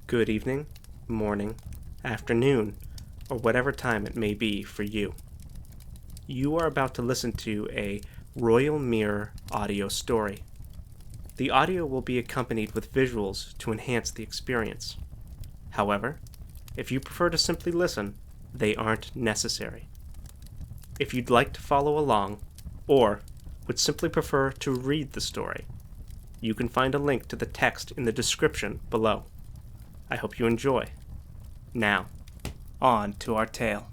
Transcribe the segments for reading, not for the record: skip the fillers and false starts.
good evening, morning, afternoon, or whatever time it may be for you. You are about to listen to a Royal Mirror audio story. The audio will be accompanied with visuals to enhance the experience. However, if you prefer to simply listen, they aren't necessary. If you'd like to follow along, or would simply prefer to read the story, you can find a link to the text in the description below. I hope you enjoy. Now, on to our tale.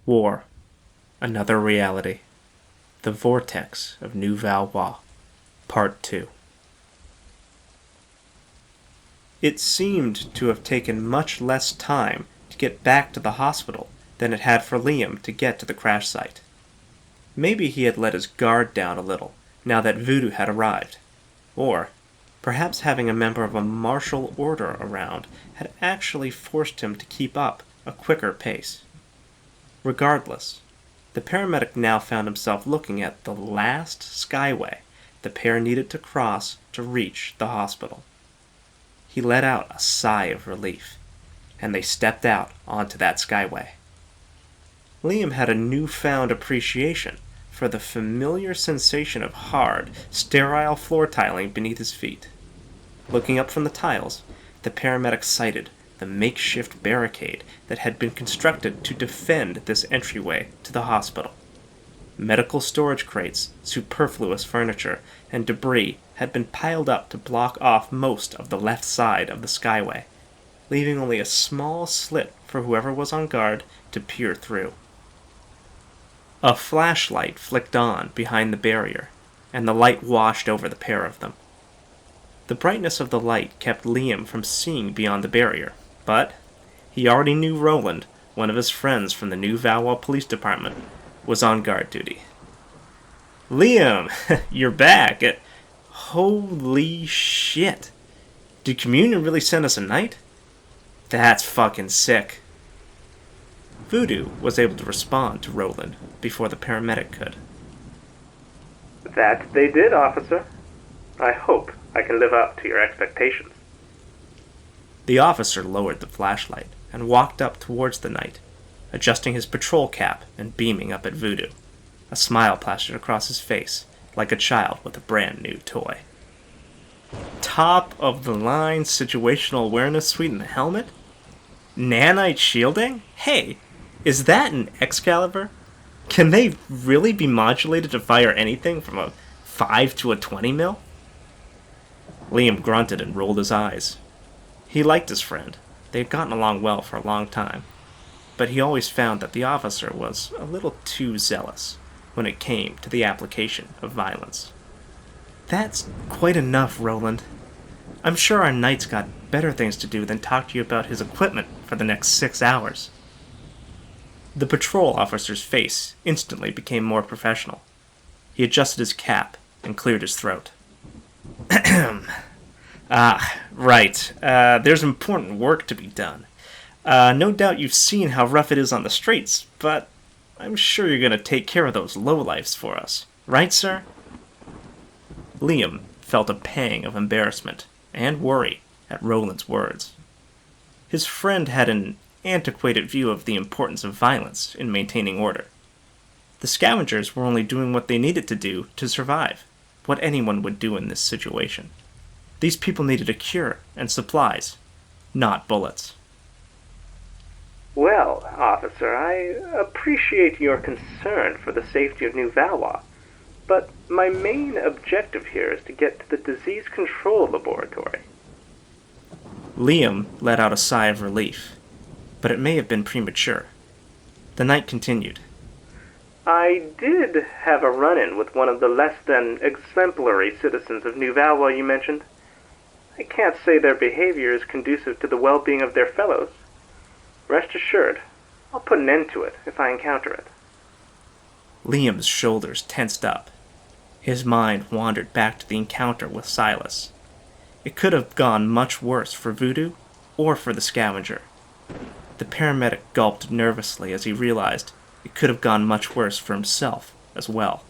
War. Another reality. The Vortex of New Valois. Part 2. It seemed to have taken much less time to get back to the hospital than it had for Liam to get to the crash site. Maybe he had let his guard down a little now that Voodoo had arrived. Or perhaps having a member of a martial order around had actually forced him to keep up a quicker pace. Regardless, the paramedic now found himself looking at the last skyway the pair needed to cross to reach the hospital. He let out a sigh of relief, and they stepped out onto that skyway. Liam had a newfound appreciation for the familiar sensation of hard, sterile floor tiling beneath his feet. Looking up from the tiles, the paramedic sighted the makeshift barricade that had been constructed to defend this entryway to the hospital. Medical storage crates, superfluous furniture, and debris had been piled up to block off most of the left side of the skyway, leaving only a small slit for whoever was on guard to peer through. A flashlight flicked on behind the barrier, and the light washed over the pair of them. The brightness of the light kept Liam from seeing beyond the barrier, but he already knew Roland, one of his friends from the New Valois Police Department, was on guard duty. Liam, you're back. Holy shit. Did Communion really send us a knight? That's fucking sick. Voodoo was able to respond to Roland before the paramedic could. That they did, officer. I hope I can live up to your expectations. The officer lowered the flashlight and walked up towards the knight, adjusting his patrol cap and beaming up at Voodoo. A smile plastered across his face, like a child with a brand new toy. Top-of-the-line situational awareness suite in the helmet? Nanite shielding? Hey, is that an Excalibur? Can they really be modulated to fire anything from a 5 to a 20 mil? Liam grunted and rolled his eyes. He liked his friend. They had gotten along well for a long time. But he always found that the officer was a little too zealous when it came to the application of violence. That's quite enough, Roland. I'm sure our knight's got better things to do than talk to you about his equipment for the next 6 hours. The patrol officer's face instantly became more professional. He adjusted his cap and cleared his throat. Right. There's important work to be done. No doubt you've seen how rough it is on the streets, but I'm sure you're going to take care of those lowlifes for us. Right, sir? Liam felt a pang of embarrassment and worry at Roland's words. His friend had an antiquated view of the importance of violence in maintaining order. The scavengers were only doing what they needed to do to survive, what anyone would do in this situation. These people needed a cure and supplies, not bullets. Well, officer, I appreciate your concern for the safety of New Valois, but my main objective here is to get to the disease control laboratory. Liam let out a sigh of relief, but it may have been premature. The knight continued. I did have a run-in with one of the less than exemplary citizens of New Valois you mentioned. I can't say their behavior is conducive to the well-being of their fellows. Rest assured, I'll put an end to it if I encounter it. Liam's shoulders tensed up. His mind wandered back to the encounter with Silas. It could have gone much worse for Voodoo or for the scavenger. The paramedic gulped nervously as he realized it could have gone much worse for himself as well.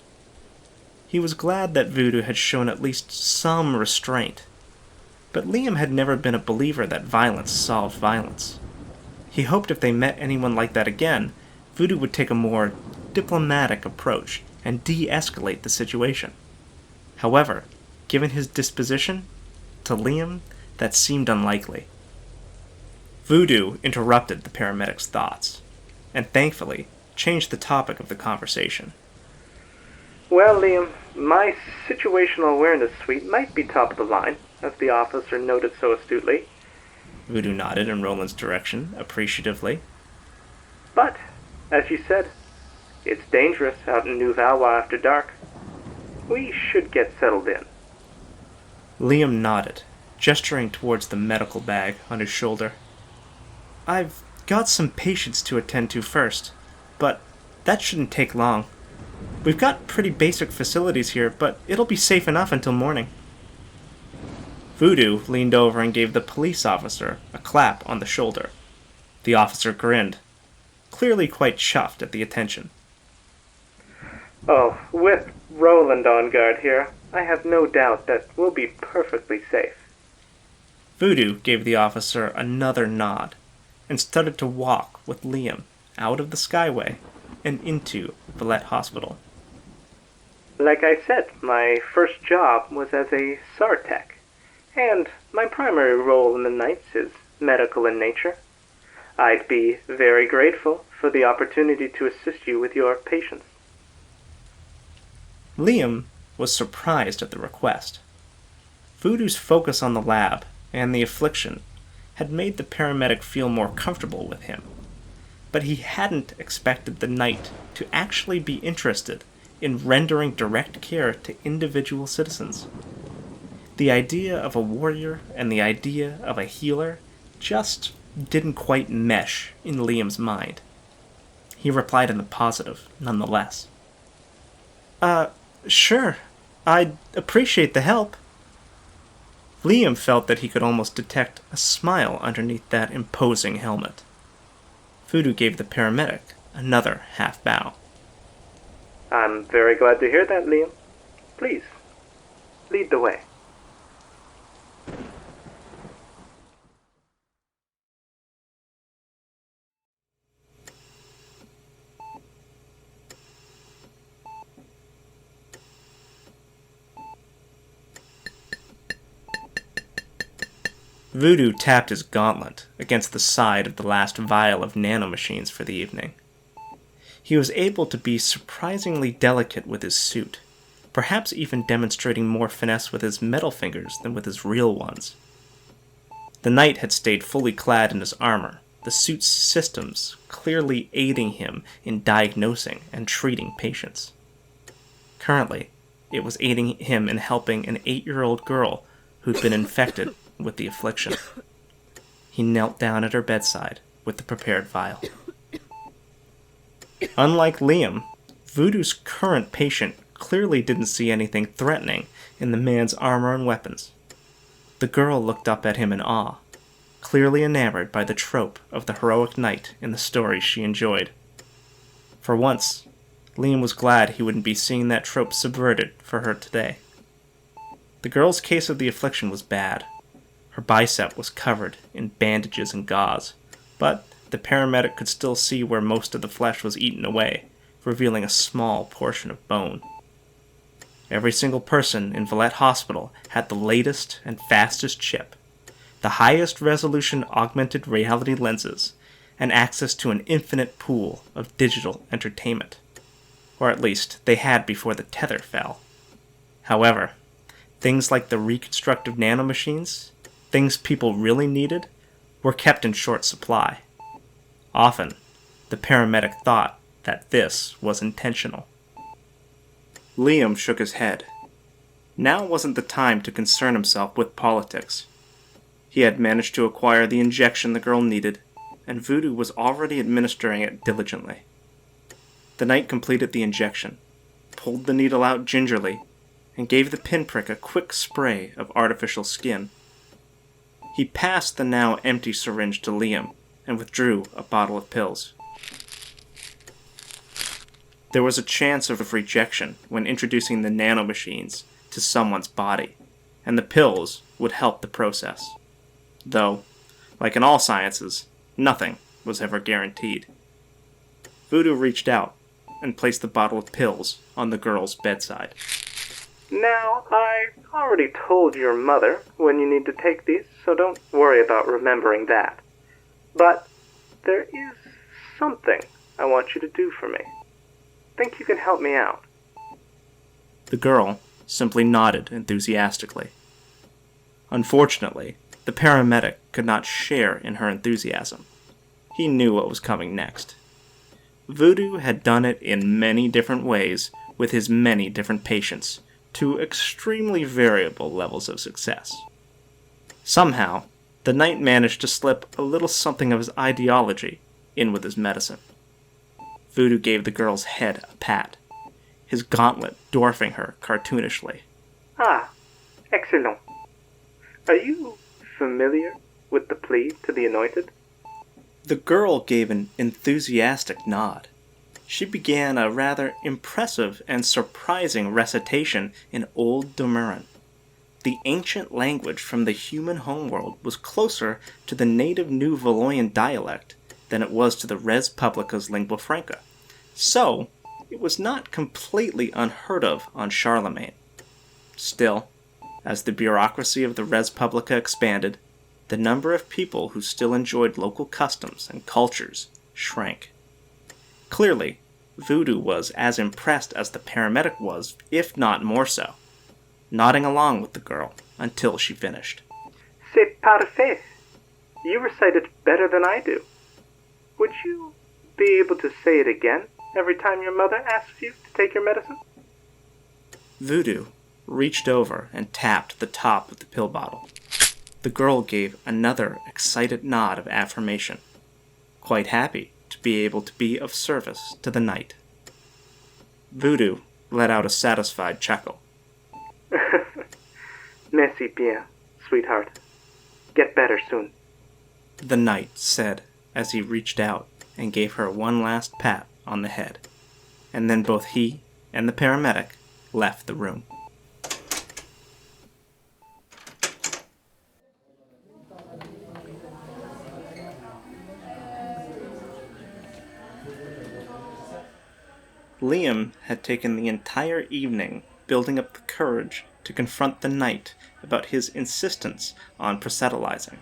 He was glad that Voodoo had shown at least some restraint, but Liam had never been a believer that violence solved violence. He hoped if they met anyone like that again, Voodoo would take a more diplomatic approach and de-escalate the situation. However, given his disposition, to Liam, that seemed unlikely. Voodoo interrupted the paramedic's thoughts, and thankfully changed the topic of the conversation. Well, Liam, my situational awareness suite might be top of the line, as the officer noted so astutely. Voodoo nodded in Roland's direction, appreciatively. But, as you said, it's dangerous out in New Valois after dark. We should get settled in. Liam nodded, gesturing towards the medical bag on his shoulder. I've got some patients to attend to first, but that shouldn't take long. We've got pretty basic facilities here, but it'll be safe enough until morning. Voodoo leaned over and gave the police officer a clap on the shoulder. The officer grinned, clearly quite chuffed at the attention. Oh, with Roland on guard here, I have no doubt that we'll be perfectly safe. Voodoo gave the officer another nod and started to walk with Liam out of the Skyway and into Valette Hospital. Like I said, my first job was as a SAR tech, and my primary role in the nights is medical in nature. I'd be very grateful for the opportunity to assist you with your patients. Liam was surprised at the request. Voodoo's focus on the lab and the affliction had made the paramedic feel more comfortable with him, but he hadn't expected the knight to actually be interested in rendering direct care to individual citizens. The idea of a warrior and the idea of a healer just didn't quite mesh in Liam's mind. He replied in the positive, nonetheless. Sure. I'd appreciate the help. Liam felt that he could almost detect a smile underneath that imposing helmet. Voodoo gave the paramedic another half bow. I'm very glad to hear that, Liam. Please, lead the way. Voodoo tapped his gauntlet against the side of the last vial of nanomachines for the evening. He was able to be surprisingly delicate with his suit, perhaps even demonstrating more finesse with his metal fingers than with his real ones. The knight had stayed fully clad in his armor, the suit's systems clearly aiding him in diagnosing and treating patients. Currently, it was aiding him in helping an 8-year-old girl who'd been infected with the affliction. He knelt down at her bedside with the prepared vial. Unlike Liam, Voodoo's current patient clearly didn't see anything threatening in the man's armor and weapons. The girl looked up at him in awe, clearly enamored by the trope of the heroic knight in the stories she enjoyed. For once, Liam was glad he wouldn't be seeing that trope subverted for her today. The girl's case of the affliction was bad. Her bicep was covered in bandages and gauze, but the paramedic could still see where most of the flesh was eaten away, revealing a small portion of bone. Every single person in Valette Hospital had the latest and fastest chip, the highest resolution augmented reality lenses, and access to an infinite pool of digital entertainment. Or at least, they had before the tether fell. However, things like the reconstructive nanomachines, things people really needed, were kept in short supply. Often, the paramedic thought that this was intentional. Liam shook his head. Now wasn't the time to concern himself with politics. He had managed to acquire the injection the girl needed, and Voodoo was already administering it diligently. The knight completed the injection, pulled the needle out gingerly, and gave the pinprick a quick spray of artificial skin. He passed the now empty syringe to Liam, and withdrew a bottle of pills. There was a chance of rejection when introducing the nanomachines to someone's body, and the pills would help the process. Though, like in all sciences, nothing was ever guaranteed. Voodoo reached out and placed the bottle of pills on the girl's bedside. Now, I already told your mother when you need to take these, so don't worry about remembering that. But there is something I want you to do for me. Think you can help me out? The girl simply nodded enthusiastically. Unfortunately, the paramedic could not share in her enthusiasm. He knew what was coming next. Voodoo had done it in many different ways with his many different patients to extremely variable levels of success. Somehow, the knight managed to slip a little something of his ideology in with his medicine. Voodoo gave the girl's head a pat, his gauntlet dwarfing her cartoonishly. Ah, excellent. Are you familiar with the plea to the anointed? The girl gave an enthusiastic nod. She began a rather impressive and surprising recitation in Old Domiran. The ancient language from the human homeworld was closer to the native New Valois dialect than it was to the Res Publica's lingua franca. So, it was not completely unheard of on Charlemagne. Still, as the bureaucracy of the Res Publica expanded, the number of people who still enjoyed local customs and cultures shrank. Clearly, Voodoo was as impressed as the paramedic was, if not more so, nodding along with the girl until she finished. C'est parfait. You recite it better than I do. Would you be able to say it again every time your mother asks you to take your medicine? Voodoo reached over and tapped the top of the pill bottle. The girl gave another excited nod of affirmation, quite happy to be able to be of service to the knight. Voodoo let out a satisfied chuckle. Merci bien, sweetheart. Get better soon. The knight said as he reached out and gave her one last pat on the head, and then both he and the paramedic left the room. Liam had taken the entire evening building up the courage to confront the knight about his insistence on proselytizing.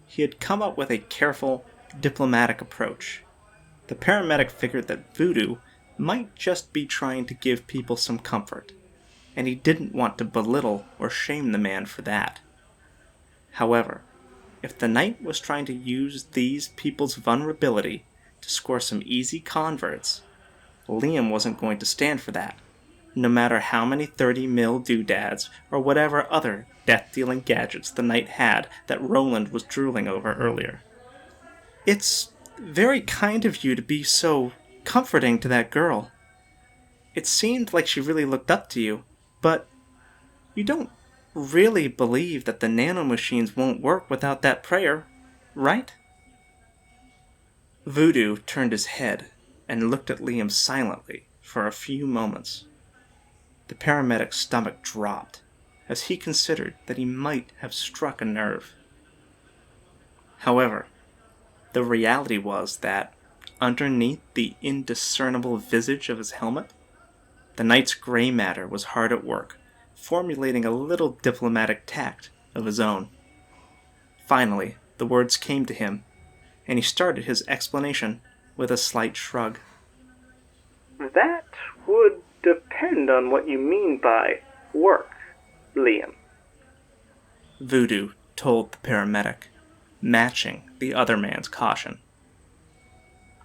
He had come up with a careful, diplomatic approach. The paramedic figured that Voodoo might just be trying to give people some comfort, and he didn't want to belittle or shame the man for that. However, if the knight was trying to use these people's vulnerability to score some easy converts, Liam wasn't going to stand for that, no matter how many 30 mil doodads or whatever other death-dealing gadgets the knight had that Roland was drooling over earlier. It's very kind of you to be so comforting to that girl. It seemed like she really looked up to you, but you don't really believe that the nanomachines won't work without that prayer, right? Voodoo turned his head and looked at Liam silently for a few moments. The paramedic's stomach dropped as he considered that he might have struck a nerve. However, the reality was that, underneath the indiscernible visage of his helmet, the knight's gray matter was hard at work, formulating a little diplomatic tact of his own. Finally, the words came to him, and he started his explanation with a slight shrug. That would depend on what you mean by work, Liam. Voodoo told the paramedic, matching the other man's caution.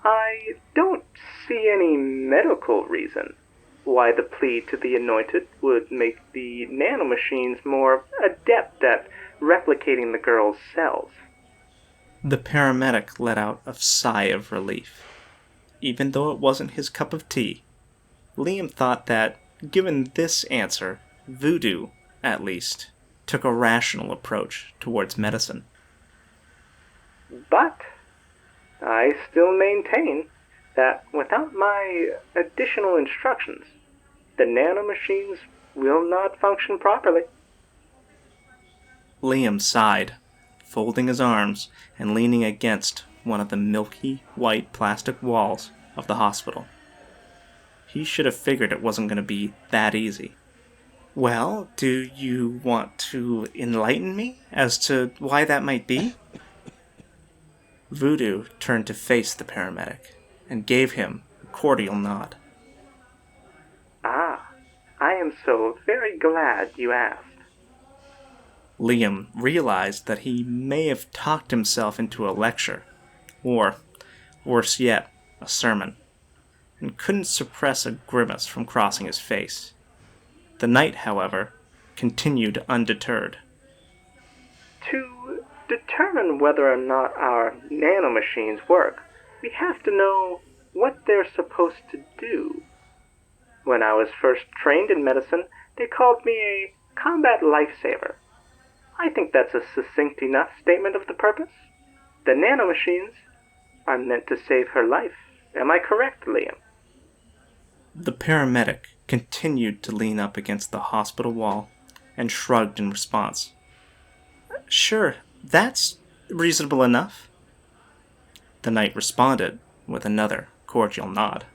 I don't see any medical reason why the plea to the anointed would make the nanomachines more adept at replicating the girl's cells. The paramedic let out a sigh of relief. Even though it wasn't his cup of tea, Liam thought that, given this answer, Voodoo, at least, took a rational approach towards medicine. But I still maintain that without my additional instructions, the nanomachines will not function properly. Liam sighed, folding his arms and leaning against one of the milky white plastic walls of the hospital. He should have figured it wasn't going to be that easy. Well, do you want to enlighten me as to why that might be? Voodoo turned to face the paramedic and gave him a cordial nod. Ah, I am so very glad you asked. Liam realized that he may have talked himself into a lecture, or, worse yet, a sermon, and couldn't suppress a grimace from crossing his face. The knight, however, continued undeterred. To determine whether or not our nanomachines work, we have to know what they're supposed to do. When I was first trained in medicine, they called me a combat lifesaver. I think that's a succinct enough statement of the purpose. The nanomachines are meant to save her life. Am I correct, Liam? The paramedic continued to lean up against the hospital wall and shrugged in response. Sure, that's reasonable enough. The knight responded with another cordial nod.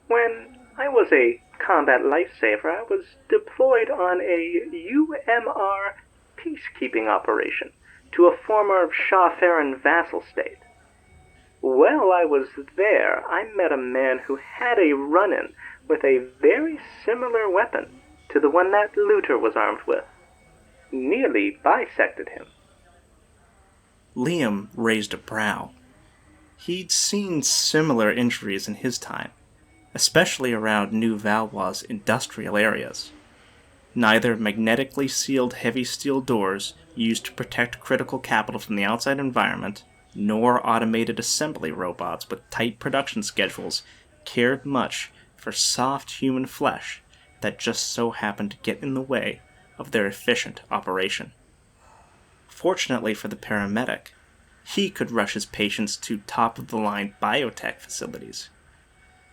When I was a combat lifesaver, I was deployed on a UMR peacekeeping operation to a former Shah-Farron vassal state. While I was there, I met a man who had a run-in with a very similar weapon to the one that Luther was armed with. Nearly bisected him. Liam raised a brow. He'd seen similar injuries in his time, especially around New Valois industrial areas. Neither magnetically sealed heavy steel doors used to protect critical capital from the outside environment, nor automated assembly robots with tight production schedules cared much for soft human flesh that just so happened to get in the way of their efficient operation. Fortunately for the paramedic, he could rush his patients to top-of-the-line biotech facilities.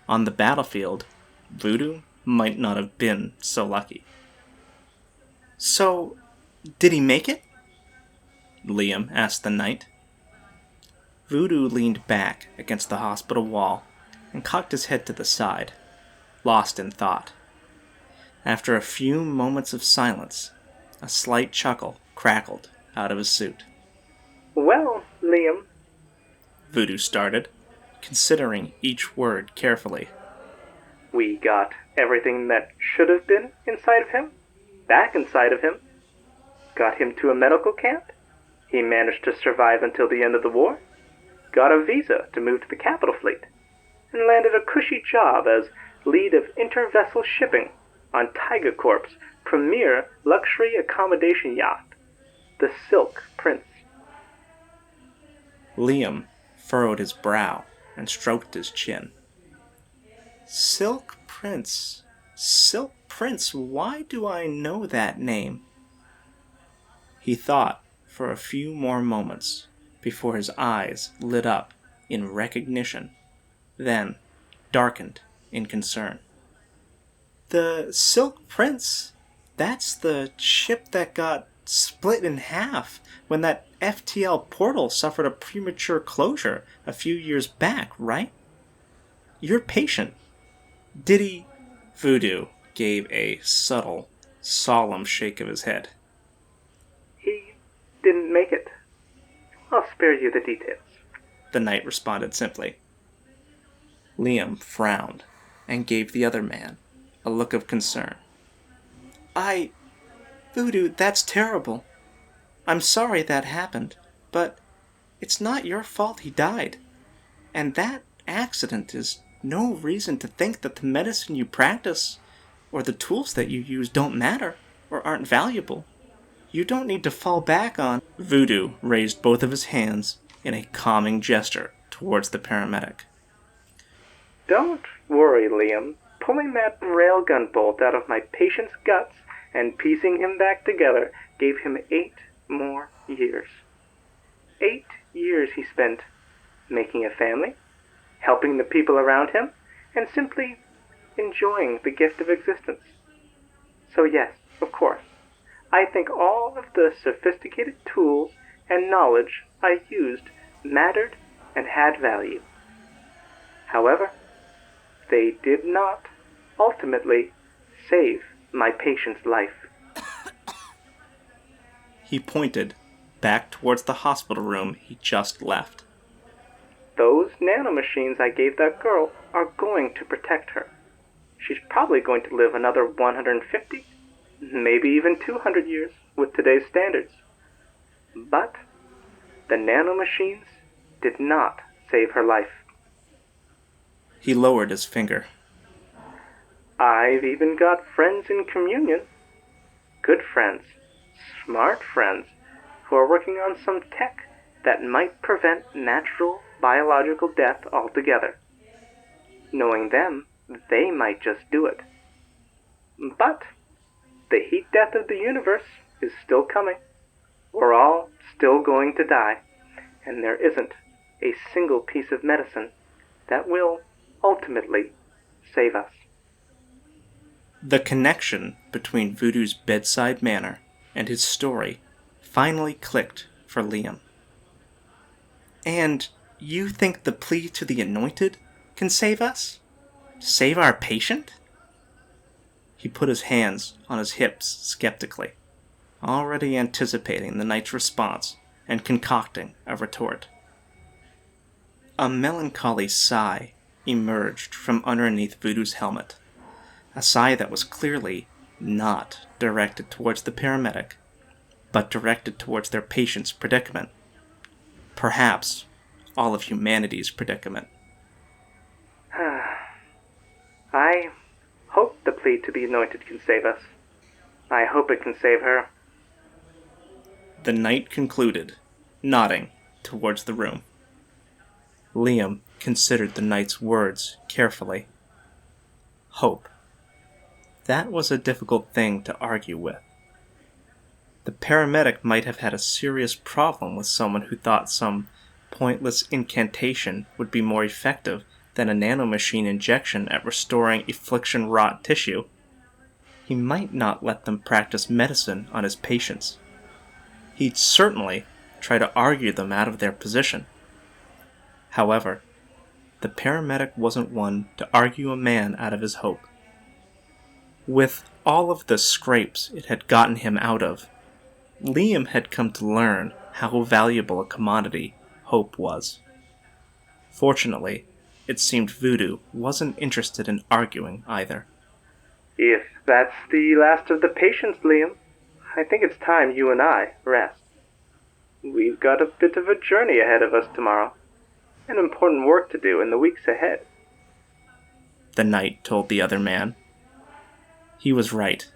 On the battlefield, Voodoo might not have been so lucky. So, did he make it? Liam asked the knight. Voodoo leaned back against the hospital wall and cocked his head to the side, lost in thought. After a few moments of silence, a slight chuckle crackled out of his suit. Well, Liam, Voodoo started, considering each word carefully. we got everything that should have been inside of him, back inside of him. Got him to a medical camp. He managed to survive until the end of the war. Got a visa to move to the capital fleet. And landed a cushy job as lead of intervessel shipping on Tiger Corp's premier luxury accommodation yacht, the Silk Prince. Liam furrowed his brow and stroked his chin. Silk Prince. Silk Prince, why do I know that name? He thought for a few more moments before his eyes lit up in recognition, then darkened in concern. The Silk Prince? That's the ship that got split in half when that FTL portal suffered a premature closure a few years back, right? Your patient. Did he... Voodoo gave a subtle, solemn shake of his head. He didn't make it. I'll spare you the details. The knight responded simply. Liam frowned and gave the other man a look of concern. Voodoo, that's terrible. I'm sorry that happened, but it's not your fault he died. And that accident is no reason to think that the medicine you practice or the tools that you use don't matter or aren't valuable. You don't need to fall back on... Voodoo raised both of his hands in a calming gesture towards the paramedic. Don't worry, Liam. Pulling that railgun bolt out of my patient's guts and piecing him back together gave him 8 more years. 8 years he spent making a family, helping the people around him, and simply enjoying the gift of existence. So yes, of course, I think all of the sophisticated tools and knowledge I used mattered and had value. However, they did not ultimately save my patient's life. He pointed back towards the hospital room he just left. Those nanomachines I gave that girl are going to protect her. She's probably going to live another 150, maybe even 200 years with today's standards. But the nanomachines did not save her life. He lowered his finger. I've even got friends in communion. Good friends, smart friends, who are working on some tech that might prevent natural biological death altogether. Knowing them, they might just do it. But the heat death of the universe is still coming. We're all still going to die, and there isn't a single piece of medicine that will ultimately save us. The connection between Voodoo's bedside manner and his story finally clicked for Liam. And you think the plea to the anointed can save us? Save our patient? He put his hands on his hips skeptically, already anticipating the knight's response and concocting a retort. A melancholy sigh emerged from underneath Voodoo's helmet, a sigh that was clearly not directed towards the paramedic, but directed towards their patient's predicament. Perhaps all of humanity's predicament. I hope the plea to the anointed can save us. I hope it can save her. The knight concluded, nodding towards the room. Liam considered the knight's words carefully. Hope. That was a difficult thing to argue with. The paramedic might have had a serious problem with someone who thought some pointless incantation would be more effective than a nanomachine injection at restoring affliction-wrought tissue. He might not let them practice medicine on his patients. He'd certainly try to argue them out of their position. However, the paramedic wasn't one to argue a man out of his hope. With all of the scrapes it had gotten him out of, Liam had come to learn how valuable a commodity hope was. Fortunately, it seemed Voodoo wasn't interested in arguing either. If that's the last of the patients, Liam, I think it's time you and I rest. We've got a bit of a journey ahead of us tomorrow, and important work to do in the weeks ahead. The knight told the other man. He was right,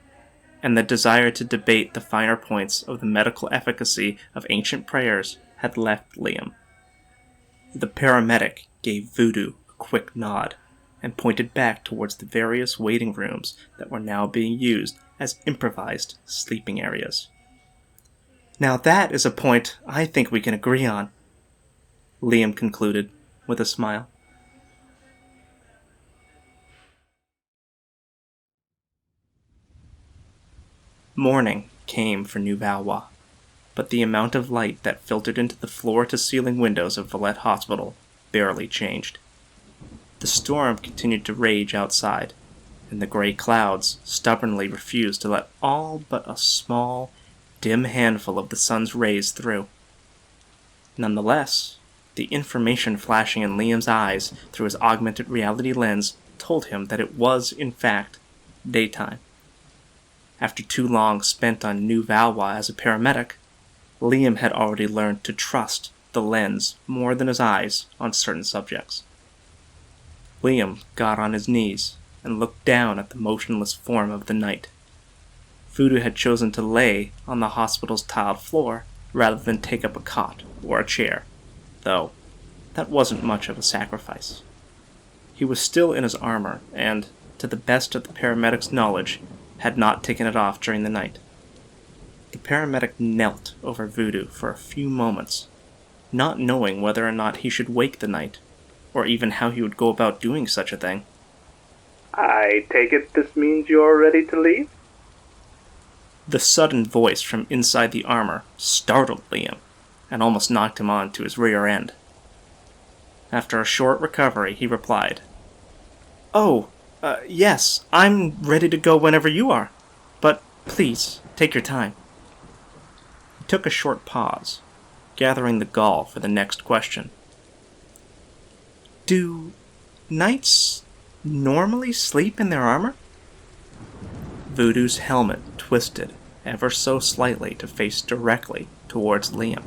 and the desire to debate the finer points of the medical efficacy of ancient prayers had left Liam. The paramedic gave Voodoo a quick nod and pointed back towards the various waiting rooms that were now being used as improvised sleeping areas. Now that is a point I think we can agree on, Liam concluded with a smile. Morning came for New Valois, but the amount of light that filtered into the floor-to-ceiling windows of Valette Hospital barely changed. The storm continued to rage outside, and the gray clouds stubbornly refused to let all but a small, dim handful of the sun's rays through. Nonetheless, the information flashing in Liam's eyes through his augmented reality lens told him that it was, in fact, daytime. After too long spent on New Valois as a paramedic, Liam had already learned to trust the lens more than his eyes on certain subjects. Liam got on his knees and looked down at the motionless form of the knight. Voodoo had chosen to lay on the hospital's tiled floor rather than take up a cot or a chair, though that wasn't much of a sacrifice. He was still in his armor and, to the best of the paramedic's knowledge, had not taken it off during the night. The paramedic knelt over Voodoo for a few moments, not knowing whether or not he should wake the knight, or even how he would go about doing such a thing. I take it this means you're ready to leave? The sudden voice from inside the armor startled Liam, and almost knocked him onto his rear end. After a short recovery, he replied, "Oh, yes, I'm ready to go whenever you are, but please, take your time." He took a short pause, gathering the gall for the next question. "Do knights normally sleep in their armor?" Voodoo's helmet twisted ever so slightly to face directly towards Liam.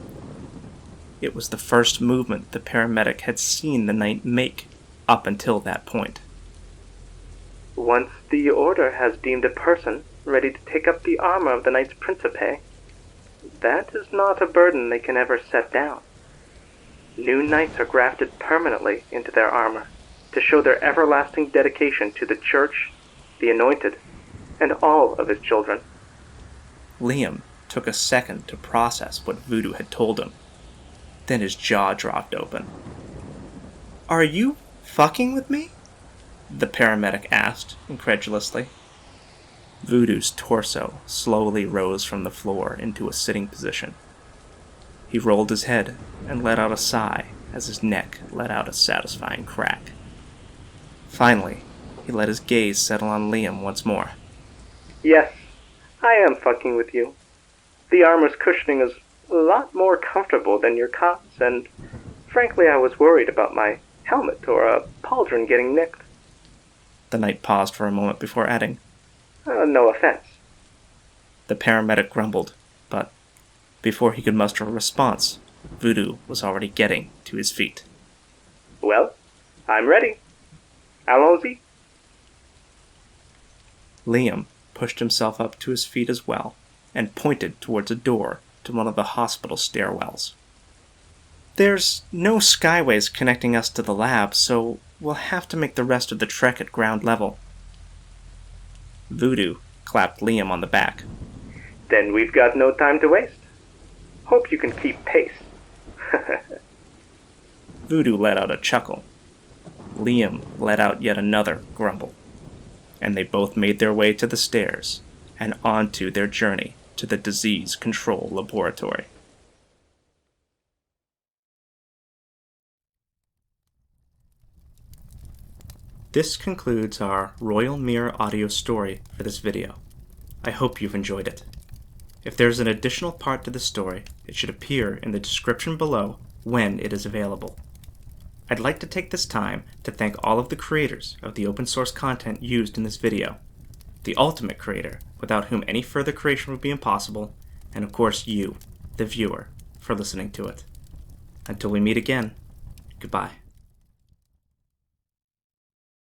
It was the first movement the paramedic had seen the knight make up until that point. Once the Order has deemed a person ready to take up the armor of the Knights Principe, that is not a burden they can ever set down. New knights are grafted permanently into their armor to show their everlasting dedication to the Church, the Anointed, and all of his children. Liam took a second to process what Voodoo had told him. Then his jaw dropped open. "Are you fucking with me?" the paramedic asked, incredulously. Voodoo's torso slowly rose from the floor into a sitting position. He rolled his head and let out a sigh as his neck let out a satisfying crack. Finally, he let his gaze settle on Liam once more. Yes, I am fucking with you. The armor's cushioning is a lot more comfortable than your cots, and frankly I was worried about my helmet or a pauldron getting nicked. The knight paused for a moment before adding, No offense. The paramedic grumbled, but before he could muster a response, Voodoo was already getting to his feet. Well, I'm ready. Allons-y. Liam pushed himself up to his feet as well, and pointed towards a door to one of the hospital stairwells. "There's no skyways connecting us to the lab, so we'll have to make the rest of the trek at ground level." Voodoo clapped Liam on the back. Then we've got no time to waste. Hope you can keep pace. Voodoo let out a chuckle. Liam let out yet another grumble. And they both made their way to the stairs and onto their journey to the disease control laboratory. This concludes our Royal Mirror audio story for this video. I hope you've enjoyed it. If there's an additional part to the story, it should appear in the description below when it is available. I'd like to take this time to thank all of the creators of the open source content used in this video, the ultimate creator, without whom any further creation would be impossible, and of course you, the viewer, for listening to it. Until we meet again, goodbye.